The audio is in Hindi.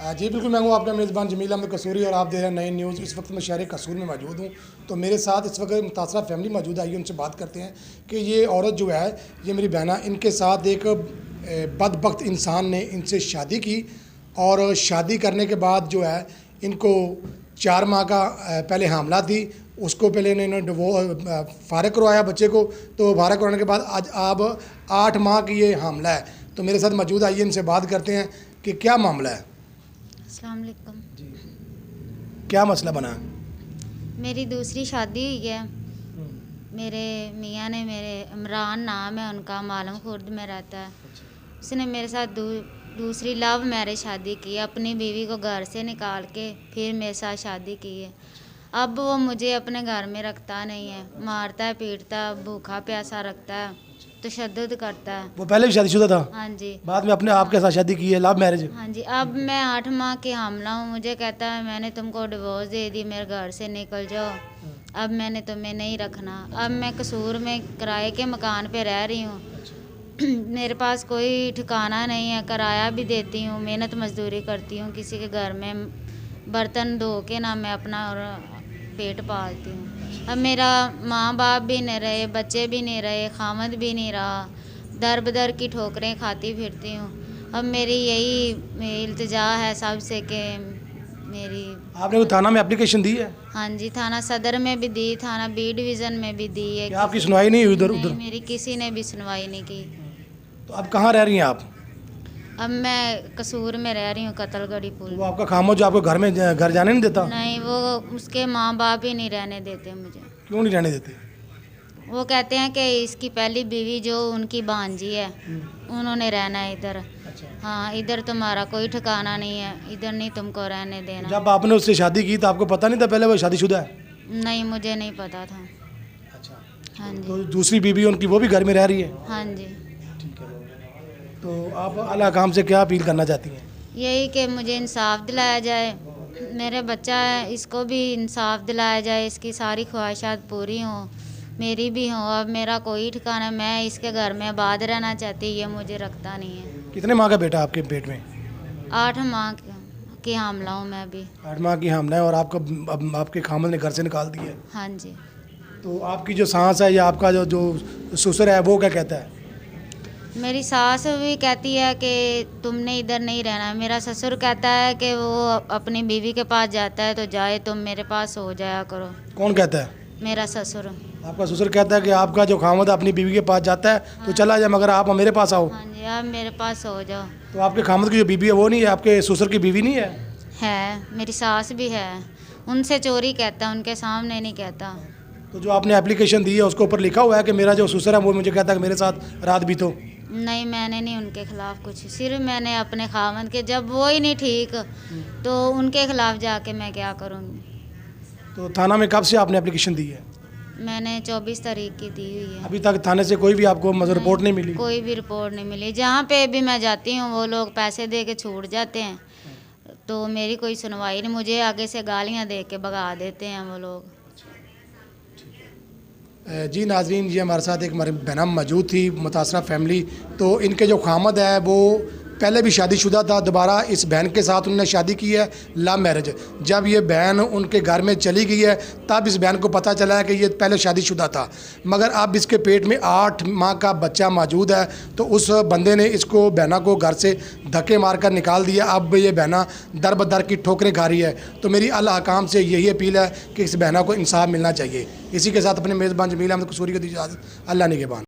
जी बिल्कुल, मैं हूँ आपका मेज़बान जमील अहमद कसूरी और आप देख रहे हैं नई न्यूज़। इस वक्त मैं शहर कसूर में मौजूद हूँ। तो मेरे साथ इस वक्त मुतासरा फैमिली मौजूद है। आइए उनसे बात करते हैं कि ये औरत जो है, ये मेरी बहना, इनके साथ एक बदबख्त इंसान ने इनसे शादी की और शादी करने के बाद जो है इनको 4 माह का पहले हामला थी। उसको पहले इन्होंने वो फ़ारिग करवाया बच्चे को, तो फ़ारिग करवाने के बाद आज अब 8 माह की ये हामला है। तो मेरे साथ मौजूद, आइए इनसे बात करते हैं कि क्या मामला है। अस्सलाम वालेकुम। क्या मसला बना? मेरी दूसरी शादी हुई है। मेरे मियाँ ने, मेरे इमरान नाम है उनका, मालूम खुर्द में रहता है। उसने मेरे साथ दूसरी लव मैरिज शादी की है। अपनी बीवी को घर से निकाल के फिर मेरे साथ शादी की है। अब वो मुझे अपने घर में रखता नहीं है, मारता है, पीटता है, भूखा प्यासा रखता है, तशद्दुद करता है। वो पहले भी शादीशुदा था? हाँ जी। बाद में अपने आपके साथ शादी की है, लव मैरिज? हाँ जी। अब मैं 8 माह की हामला हूँ। मुझे कहता है मैंने तुमको डिवोर्स दे दी, मेरे घर से निकल जाओ, अब मैंने तुम्हें नहीं रखना। अब मैं कसूर में किराए के मकान पे रह रही हूँ। मेरे पास कोई ठिकाना नहीं है, किराया भी देती हूँ, मेहनत मजदूरी करती हूँ किसी के घर में, बर्तन धो के ना मैं अपना और पेट पालती हूँ। अब मेरा माँ बाप भी नहीं रहे, बच्चे भी नहीं रहे, खामद भी नहीं रहा, दर बदर की ठोकरें खाती फिरती हूँ। अब मेरी यही इल्तिजा है सबसे कि मेरी। आपने वो थाना में एप्लीकेशन दी है? हाँ जी, थाना सदर में भी दी, थाना बी डिवीज़न में भी दी है। क्या आपकी सुनवाई नहीं हुई उधर? नहीं, मेरी किसी ने भी सुनवाई नहीं की। तो अब कहाँ रह रही हैं आप? अब मैं कसूर में रह रही हूँ, कतलगढ़ी पुल। वो आपका खामोश जो आपको घर में घर जाने नहीं देता? नहीं, वो उसके माँ बाप ही नहीं रहने देते मुझे। क्यों नहीं रहने देते? वो कहते हैं कि इसकी पहली बीवी जो उनकी भांजी है, उन्होंने रहना है इधर। अच्छा। हाँ, इधर तुम्हारा कोई ठिकाना नहीं है, इधर नहीं तुमको रहने देना। जब आपने उससे शादी की तो आपको पता नहीं था पहले वो शादीशुदा है? नहीं, मुझे नहीं पता था। अच्छा। हाँ जी। तो दूसरी बीवी उनकी वो भी घर में रह रही है? हाँ जी। ठीक है। तो आप अल्लाह काम से क्या अपील करना चाहती हैं? यही कि मुझे इंसाफ दिलाया जाए, मेरे बच्चा है इसको भी इंसाफ दिलाया जाए, इसकी सारी ख्वाहिशात पूरी हों, मेरी भी हों। अब मेरा कोई ठिकाना, मैं इसके घर में आबाद रहना चाहती, ये मुझे रखता नहीं है। कितने माह का बेटा आपके पेट में? 8 माह की हामला हूँ मैं अभी। 8 माह की हामला है और आपके खामद ने घर से निकाल दिया है। हाँ जी। तो आपकी जो सास है या आपका जो ससुर है वो क्या कहता है? मेरी सास भी कहती है कि तुमने इधर नहीं रहना। मेरा ससुर कहता है कि वो अपनी बीवी के पास जाता है तो जाए, तुम मेरे पास हो जाया करो। कौन कहता है? मेरा ससुर। आपका ससुर कहता है कि आपका जो खामद है अपनी बीवी के पास जाता है तो चला जाए, मगर आप मेरे पास आओ। हाँ जी, आप मेरे पास हो जाओ। तो आपके खामद की जो बीवी है वो नहीं है, आपके ससुर की बीवी नहीं है? है, मेरी सास भी है। उनसे चोरी कहता है, उनके सामने नहीं कहता। तो जो आपने एप्लीकेशन दी है उसके ऊपर लिखा हुआ है कि मेरा जो ससुर है वो मुझे कहता है कि मेरे साथ रात बीतो? नहीं, मैंने नहीं उनके खिलाफ कुछ, सिर्फ मैंने अपने खामद के, जब वो ही नहीं ठीक तो उनके खिलाफ जाके मैं क्या करूँगी। तो थाना में कब से आपने एप्लीकेशन दी है? मैंने 24 तारीख की दी हुई है। अभी तक थाने से कोई भी आपको रिपोर्ट नहीं मिली? कोई भी रिपोर्ट नहीं मिली। जहाँ पे भी मैं जाती हूँ वो लोग पैसे दे के छूट जाते हैं, तो मेरी कोई सुनवाई नहीं, मुझे आगे से गालियाँ दे के भगा देते हैं वो लोग। जी नाजरीन, ये हमारे साथ एक हमारी बहना मौजूद थी, मुतासरा फैमिली। तो इनके जो खामद है वो पहले भी शादीशुदा था, दोबारा इस बहन के साथ उन्होंने शादी की है, लव मैरिज। जब ये बहन उनके घर में चली गई है तब इस बहन को पता चला है कि ये पहले शादीशुदा था, मगर अब इसके पेट में 8 माह का बच्चा मौजूद है। तो उस बंदे ने इसको, बहना को, घर से धक्के मारकर निकाल दिया। अब ये बहना दर बदर की ठोकरें खा रही है। तो मेरी अल्लाह काम से यही अपील है कि इस बहना को इंसाफ मिलना चाहिए। इसी के साथ अपने मेज़बान जमील अहमद कसूरी को दी इजाज़त। अल्लाह निगहबान।